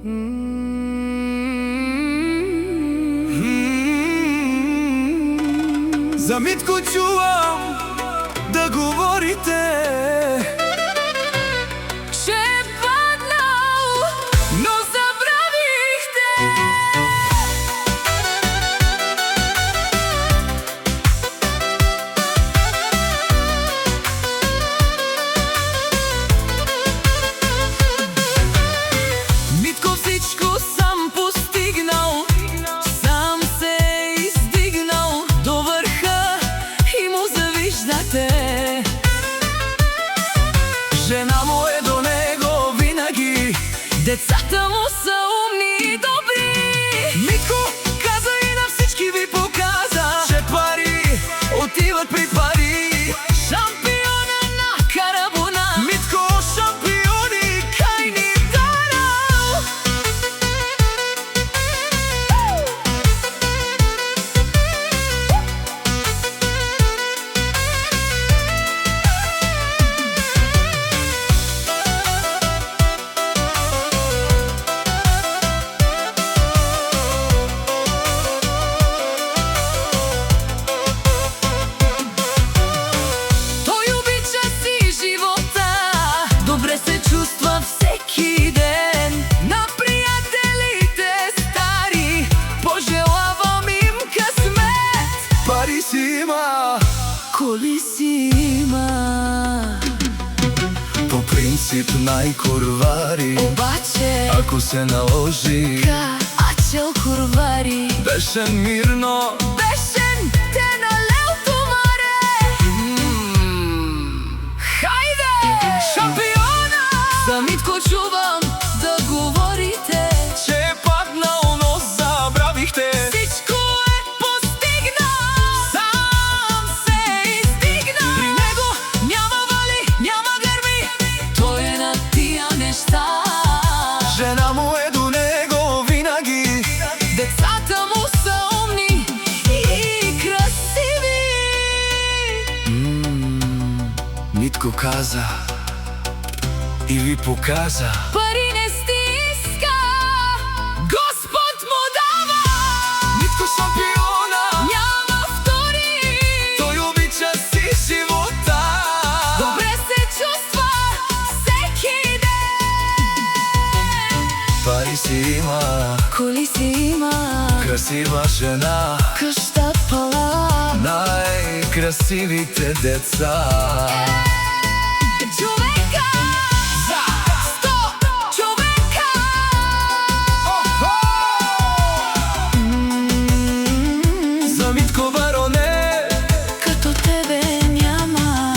За Митко чувам да говорите. Жена му е до него винаги, децата му са умни и добри. Митко каза и на всички ви показа, че пари отиват при пари. Шампиона на карабуна, Митко шампиони кај ни дарал. Коли си има, по принцип најкурвари, обаче ако се наложи, ачел курвари. Бешен мирно, бешен те налел тумаре. Хајде! Шампиона! За Митко чувам да говорите, че е паднал, но забравихте. Жена му е до него винаги, децата му са умни и красиви. Митко каза и ви показа, пари не стиска, Господ му дава. Митко шампиона няма втори, той обича си живота. Добре се чувства всеки ден. Пари си има, коли си има, красива жена, къща пала, най-красивите деца. Човека за 100 човека. За Митко бароне, като тебе няма.